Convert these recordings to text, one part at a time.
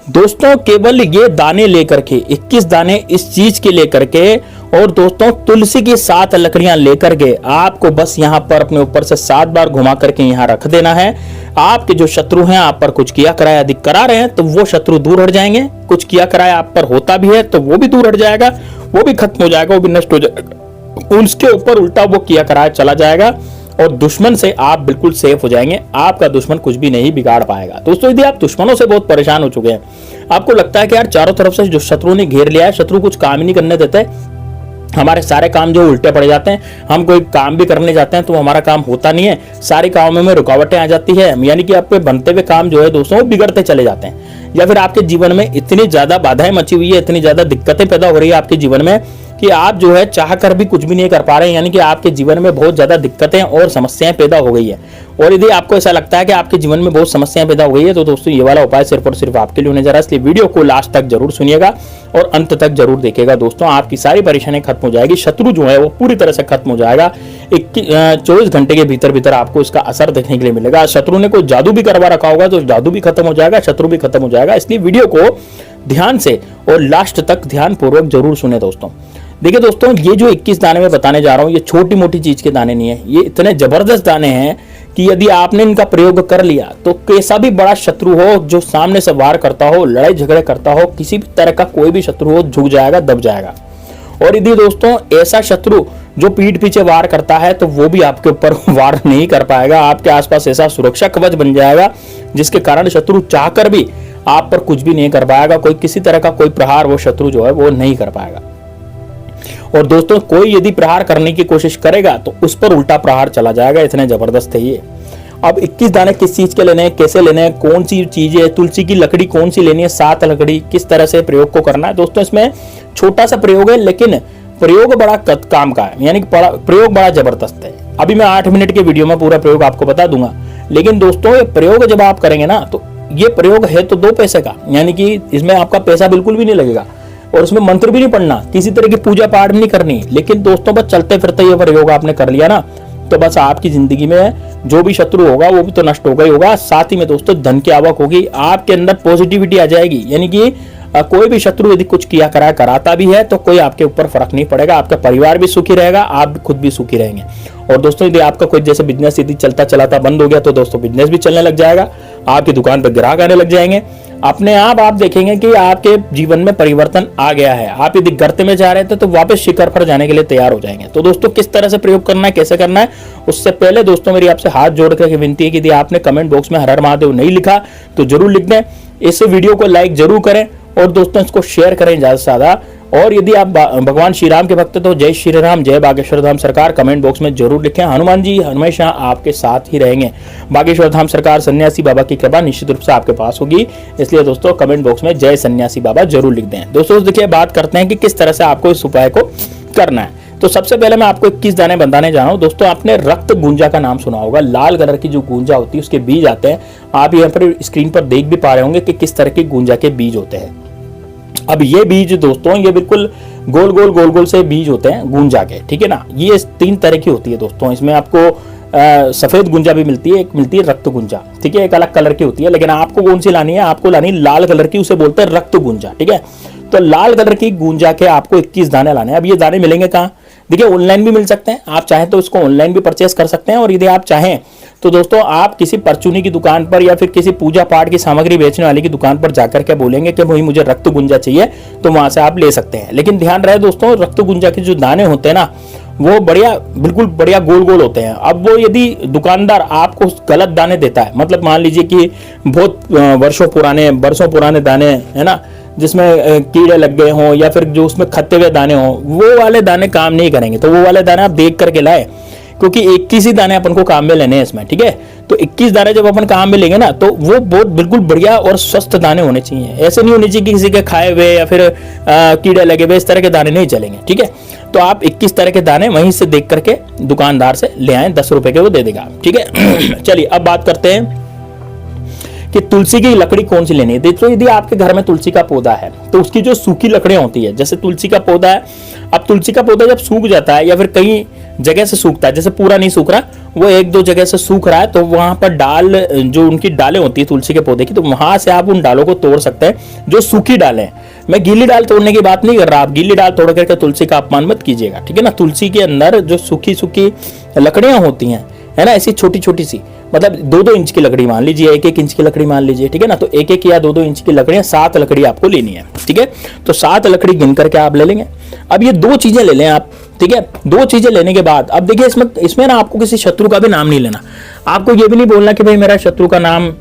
दोस्तों केवल ये दाने लेकर के 21 दाने इस चीज के लेकर के और दोस्तों तुलसी की 7 लकड़ियां लेकर के आपको बस यहाँ पर अपने ऊपर से 7 बार घुमा करके यहाँ रख देना है। आपके जो शत्रु हैं आप पर कुछ किया कराया अधिक करा रहे हैं तो वो शत्रु दूर हट जाएंगे। कुछ किया कराया आप पर होता भी है तो वो भी दूर हट जाएगा, वो भी खत्म हो जाएगा, वो भी नष्ट हो जाएगा। उसके ऊपर उल्टा वो किया कराया चला जाएगा और दुश्मन से आप बिल्कुल सेफ हो जाएंगे। आपका दुश्मन कुछ भी नहीं बिगाड़ पाएगा। दोस्तों यदि आप दुश्मनों से बहुत परेशान हो चुके हैं, आपको लगता है कि यार चारों तरफ से जो शत्रु ने घेर लिया है, शत्रु कुछ काम ही नहीं करने देते, हमारे सारे काम जो उल्टे पड़ जाते हैं, हम कोई काम भी करने जाते हैं तो हमारा काम होता नहीं है, सारे कामों में रुकावटें आ जाती है, यानी कि आपके बनते हुए काम जो है दोस्तों वो बिगड़ते चले जाते हैं। या फिर आपके जीवन में इतनी ज्यादा बाधाएं मची हुई है, इतनी ज्यादा दिक्कतें पैदा हो रही है आपके जीवन में कि आप जो है चाह कर भी कुछ भी नहीं कर पा रहे हैं, यानी कि आपके जीवन में बहुत ज्यादा दिक्कतें और समस्याएं पैदा हो गई है। और यदि आपको ऐसा लगता है कि आपके जीवन में बहुत समस्याएं पैदा हो गई है तो दोस्तों ये वाला उपाय सिर्फ और सिर्फ आपके लिए होने जा रहा है, इसलिए वीडियो को लास्ट तक जरूर सुनिएगा और अंत तक जरूर देखिएगा। दोस्तों आपकी सारी परेशानी खत्म हो जाएगी, शत्रु जो है वो पूरी तरह से खत्म हो जाएगा। 24 घंटे के भीतर भीतर आपको इसका असर देखने के लिए मिलेगा। शत्रु ने कोई जादू भी करवा रखा होगा तो जादू भी खत्म हो जाएगा, शत्रु भी खत्म हो जाएगा। इसलिए वीडियो को ध्यान से और लास्ट तक ध्यान पूर्वक जरूर सुने। दोस्तों देखिए दोस्तों, ये जो 21 दाने मैं बताने जा रहा हूं ये छोटी मोटी चीज के दाने नहीं है, ये इतने जबरदस्त दाने हैं कि यदि आपने इनका प्रयोग कर लिया तो कैसा भी बड़ा शत्रु हो जो सामने से वार करता हो, लड़ाई झगड़े करता हो, किसी भी तरह का कोई भी शत्रु हो झुक जाएगा, दब जाएगा। और यदि दोस्तों ऐसा शत्रु जो पीठ पीछे वार करता है तो वो भी आपके ऊपर वार नहीं कर पाएगा। आपके आसपास ऐसा सुरक्षा कवच बन जाएगा जिसके कारण शत्रु चाहकर भी आप पर कुछ भी नहीं कर पाएगा। कोई किसी तरह का कोई प्रहार वो शत्रु जो है वो नहीं कर पाएगा। और दोस्तों कोई यदि प्रहार करने की कोशिश करेगा तो उस पर उल्टा प्रहार चला जाएगा, इतने जबरदस्त है ये। अब 21 दाने किस चीज के लेने हैं, कैसे लेने हैं, कौन सी चीज है, तुलसी की लकड़ी कौन सी लेनी है, 7 लकड़ी, किस तरह से प्रयोग को करना है। दोस्तों इसमें छोटा सा प्रयोग है लेकिन प्रयोग बड़ा काम का है, यानी कि प्रयोग बड़ा जबरदस्त है। अभी मैं 8 मिनट के वीडियो में पूरा प्रयोग आपको बता दूंगा, लेकिन दोस्तों ये प्रयोग जब आप करेंगे ना तो ये प्रयोग है तो 2 पैसे का, यानी कि इसमें आपका पैसा बिल्कुल भी नहीं लगेगा और उसमें मंत्र भी नहीं पढ़ना, किसी तरह की पूजा पाठ भी नहीं करनी। लेकिन दोस्तों बस चलते फिरते ये प्रयोग आपने कर लिया ना तो बस आपकी जिंदगी में जो भी शत्रु होगा वो भी तो नष्ट होगा ही होगा, साथ ही में दोस्तों धन की आवक होगी, आपके अंदर पॉजिटिविटी आ जाएगी। यानी कि कोई भी शत्रु यदि कुछ किया कराता भी है तो कोई आपके ऊपर फर्क नहीं पड़ेगा, आपका परिवार भी सुखी रहेगा, आप खुद भी सुखी रहेंगे। और दोस्तों यदि आपका कोई जैसे बिजनेस यदि चलता चलाता बंद हो गया तो दोस्तों बिजनेस भी चलने लग जाएगा, आपकी दुकान पर ग्राहक आने लग जाएंगे, अपने आप देखेंगे कि आपके जीवन में परिवर्तन आ गया है। आप यदि गर्त में जा रहे थे तो वापस शिखर पर जाने के लिए तैयार हो जाएंगे। तो दोस्तों किस तरह से प्रयोग करना है, कैसे करना है, उससे पहले दोस्तों मेरी आपसे हाथ जोड़ करके विनती है कि यदि आपने कमेंट बॉक्स में हर हर महादेव नहीं लिखा तो जरूर लिख दें, इस वीडियो को लाइक जरूर करें और दोस्तों इसको शेयर करें ज्यादा से ज्यादा। और यदि आप भगवान श्री राम के भक्त तो जय श्री राम, जय बागेश्वर धाम सरकार कमेंट बॉक्स में जरूर लिखें। हनुमान जी हमेशा आपके साथ ही रहेंगे, बागेश्वर धाम सरकार सन्यासी बाबा की कृपा निश्चित रूप से आपके पास होगी, इसलिए दोस्तों कमेंट बॉक्स में जय सन्यासी बाबा जरूर लिख दें। दोस्तों देखिए बात करते हैं कि किस तरह से आपको इस उपाय को करना है। तो सबसे पहले मैं आपको 21 दाने बताने जा रहा हूं। दोस्तों आपने रक्त गुंजा का नाम सुना होगा, लाल कलर की जो गुंजा होती है उसके बीज आते हैं। आप यहाँ पर स्क्रीन पर देख भी पा रहे होंगे कि किस तरह की गुंजा के बीज होते हैं। अब ये बीज दोस्तों ये बिल्कुल गोल गोल से बीज होते हैं गुंजा के, ठीक है ना। ये 3 तरह की होती है दोस्तों, इसमें आपको सफेद गुंजा भी मिलती है, एक मिलती है रक्त गुंजा, ठीक है, एक अलग कलर की होती है। लेकिन आपको कौन सी लानी है, आपको लानी लाल कलर की, उसे बोलते हैं रक्त गुंजा, ठीक है। तो लाल कलर की गुंजा के आपको 21 दाने लाने हैं। अब ये दाने मिलेंगे कहाँ, देखिए ऑनलाइन भी मिल सकते हैं, आप चाहें तो इसको ऑनलाइन भी परचेस कर सकते हैं। और यदि आप चाहें तो दोस्तों आप किसी परचूनी की दुकान पर या फिर किसी पूजा पाठ की सामग्री बेचने वाले की दुकान पर जाकर के बोलेंगे कि भाई मुझे रक्त गुंजा चाहिए, तो वहां से आप ले सकते हैं। लेकिन ध्यान रहे दोस्तों रक्त गुंजा के जो दाने होते हैं ना वो बिल्कुल बढ़िया गोल गोल होते हैं। अब वो यदि दुकानदार आपको गलत दाने देता है, मतलब मान लीजिए कि बहुत वर्षों पुराने दाने है ना, जिसमें कीड़े लग गए हों या फिर जो उसमें खत्ते हुए दाने हों, वो वाले दाने काम नहीं करेंगे। तो वो वाले दाने आप देख करके लाए, क्योंकि 21 ही दाने अपन को काम में लेने हैं इसमें, ठीक है। तो 21 दाने जब अपन काम में लेंगे ना तो वो बहुत बिल्कुल बढ़िया और स्वस्थ दाने होने चाहिए। ऐसे नहीं होने चाहिए कि किसी के खाए हुए या फिर कीड़े लगे हुए, इस तरह के दाने नहीं चलेंगे, ठीक है। तो आप 21 तरह के दाने वहीं से देख करके दुकानदार से ले आए, 10 रुपए के वो दे देगा, ठीक है। चलिए अब बात करते हैं कि तुलसी की लकड़ी कौन सी लेनी है। देखो यदि आपके घर में तुलसी का पौधा है तो उसकी जो सूखी लकड़ियां होती है, जैसे तुलसी का पौधा है, अब तुलसी का पौधा जब सूख जाता है या फिर कई जगह से सूखता है, जैसे पूरा नहीं सूख रहा, वो एक दो जगह से सूख रहा है, तो वहां पर डाल जो उनकी डालें होती है तुलसी के पौधे की, तो वहां से आप उन डालों को तोड़ सकते हैं जो सूखी डालें। मैं गीली डाल तोड़ने की बात नहीं कर रहा, आप गीली डाल तोड़ करके तुलसी का अपमान मत कीजिएगा, ठीक है ना। तुलसी के अंदर जो सूखी सूखी लकड़ियां होती हैं, है ना, ऐसी छोटी छोटी सी, मतलब 2-2 इंच की लकड़ी मान लीजिए, 1-1 इंच की लकड़ी मान लीजिए, ठीक है ना। तो 1-1 या 2-2 इंच की लकड़ियां, 7 लकड़ी आपको लेनी है, ठीक है। तो 7 लकड़ी गिन करके आप ले लेंगे। अब ये 2 चीजें ले लें आप, ठीक है। 2 चीजें लेने के बाद अब देखिए इसमें ना आपको किसी शत्रु का भी नाम नहीं लेना। आपको ये भी नहीं बोलना कि भाई मेरा शत्रु का नाम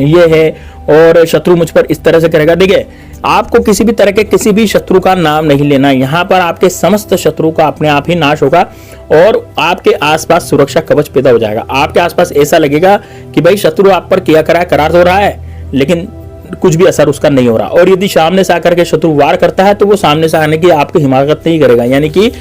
ये है और शत्रु मुझ पर इस तरह से करेगा। देखिए आपको किसी भी तरह के किसी भी शत्रु का नाम नहीं लेना। यहाँ पर आपके समस्त शत्रु का अपने आप ही नाश होगा और आपके आसपास सुरक्षा कवच पैदा हो जाएगा। आपके आसपास ऐसा लगेगा कि भाई शत्रु आप पर किया करार तो रहा है, लेकिन कुछ भी असर उसका नहीं हो रहा। और यदि सामने से आकर के शत्रु वार करता है तो वो सामने से आने की आपकी हिमाकत नहीं करेगा, यानी कि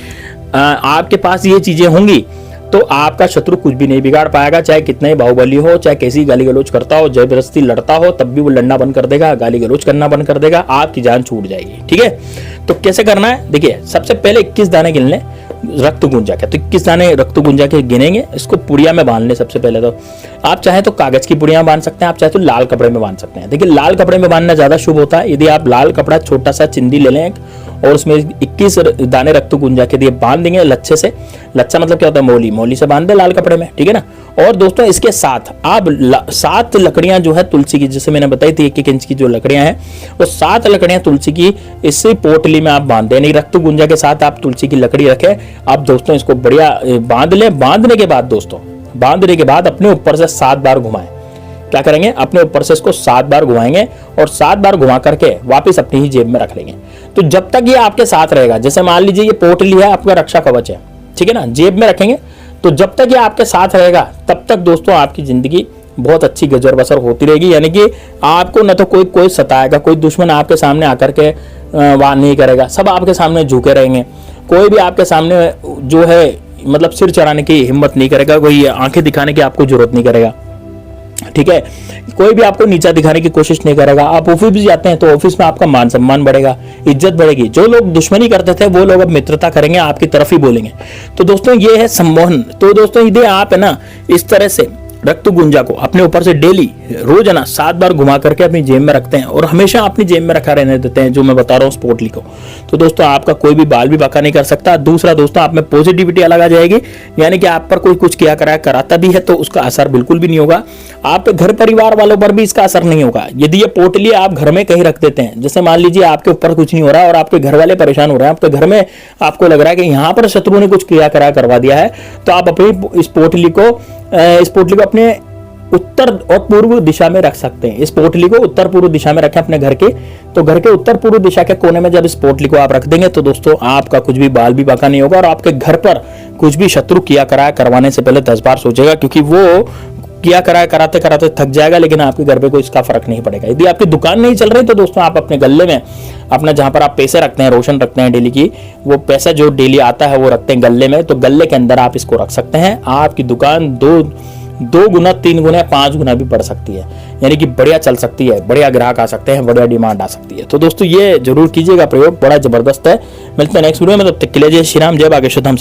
आपके पास ये चीजें होंगी तो आपका शत्रु कुछ भी नहीं बिगाड़ पाएगा। चाहे कितना ही बाहुबली हो, चाहे कैसी गाली गलौज करता हो, जबरदस्ती लड़ता हो, तब भी वो लड़ना बंद कर देगा, गाली गलौज करना बंद कर देगा, आपकी जान छूट जाएगी, ठीक है। तो कैसे करना है, देखिए सबसे पहले 21 दाने गिन लें रक्त गुंजा के। तो 21 दाने रक्त गुंजा के गिनेंगे, इसको पुड़िया में बांध लें। सबसे पहले तो आप चाहे तो कागज की पुड़िया बांध सकते हैं, आप चाहे तो लाल कपड़े में बांध सकते हैं। देखिए लाल कपड़े में बांधना ज्यादा शुभ होता है। यदि आप लाल कपड़ा छोटा सा चिंदी ले लें और उसमें 21 दाने रक्त गुंजा के दिए बांध देंगे लच्छे से। लच्छा मतलब क्या होता है, मौली से बांध दे लाल कपड़े में, ठीक है ना। और दोस्तों इसके साथ आप 7 लकड़ियां जो है तुलसी की, जैसे मैंने बताई थी 1-1 इंच की जो लकड़ियां हैं, वो 7 लकड़ियां तुलसी की इसी पोटली में आप बांध दें। रक्त गुंजा के साथ आप तुलसी की लकड़ी रखें। आप दोस्तों इसको बढ़िया बांध लें। बांधने के बाद दोस्तों, बांधने के बाद अपने ऊपर से 7 बार घुमाएं। क्या करेंगे, अपने ऊपर से इसको 7 बार घुमाएंगे और 7 बार घुमा करके वापस अपनी ही जेब में रख लेंगे। तो जब तक ये आपके साथ रहेगा, जैसे मान लीजिए ये पोटली है आपका रक्षा कवच है, ठीक है ना, जेब में रखेंगे, तो जब तक ये आपके साथ रहेगा तब तक दोस्तों आपकी जिंदगी बहुत अच्छी गुजर बसर होती रहेगी। यानी कि आपको न तो कोई सताएगा, कोई दुश्मन आपके सामने आकर के वार नहीं करेगा, सब आपके सामने झुके रहेंगे। कोई भी आपके सामने जो है मतलब सिर चढ़ाने की हिम्मत नहीं करेगा, कोई आंखें दिखाने की आपको जरूरत नहीं करेगा, ठीक है। कोई भी आपको नीचा दिखाने की कोशिश नहीं करेगा। आप ऑफिस भी जाते हैं तो ऑफिस में आपका मान सम्मान बढ़ेगा, इज्जत बढ़ेगी। जो लोग दुश्मनी करते थे वो लोग अब मित्रता करेंगे, आपकी तरफ ही बोलेंगे। तो दोस्तों ये है सम्मोहन। तो दोस्तों यदि आप है ना इस तरह से रक्त गुंजा को अपने ऊपर से डेली रोज है ना 7 बार घुमा करके अपनी जेब में रखते हैं और हमेशा अपनी जेब में रखा रहने देते हैं, जो मैं बता रहा हूँ पोटली को, तो दोस्तों आपका कोई भी बाल भी बाका नहीं कर सकता। दूसरा दोस्तों आप में पॉजिटिविटी अलग आ जाएगी, यानी कि आप पर कोई कुछ किया कराता भी है तो उसका असर बिल्कुल भी नहीं होगा। आपके घर परिवार वालों पर भी इसका असर नहीं होगा। यदि ये पोटली आप घर में कहीं रख देते हैं, जैसे मान लीजिए आपके ऊपर कुछ नहीं हो रहा और आपके घर वाले परेशान हो रहे हैं, आपके घर में आपको लग रहा है कि यहाँ पर शत्रु ने कुछ किया करवा दिया है, तो आप अपनी इस पोटली को अपने उत्तर और पूर्व दिशा में रख सकते हैं। इस पोटली को उत्तर पूर्व दिशा में रखें अपने घर के, तो घर के उत्तर पूर्व दिशा के कोने में जब इस पोटली को आप रख देंगे तो दोस्तों आपका कुछ भी बाल भी बाका नहीं होगा और आपके घर पर कुछ भी शत्रु किया करवाने से पहले 10 बार सोचेगा, क्योंकि वो किया कराते थक जाएगा, लेकिन आपके घर पे कोई इसका फर्क नहीं पड़ेगा। यदि आपकी दुकान नहीं चल रही तो दोस्तों आप अपने गल्ले में अपना जहां पर आप पैसे रखते हैं, रोशन रखते हैं डेली की, वो पैसा जो डेली आता है वो रखते हैं गल्ले में, तो गल्ले के अंदर आप इसको रख सकते हैं। आपकी दुकान 2 गुना 3 गुना 5 गुना भी बढ़ सकती है, यानी कि बढ़िया चल सकती है, बढ़िया ग्राहक आ सकते हैं, बढ़िया डिमांड आ सकती है। तो दोस्तों ये जरूर कीजिएगा प्रयोग, बड़ा जबरदस्त है। मिलते हैं नेक्स्ट वीडियो में, तब तक के लिए जय श्री राम, जय बागेश्वर धाम।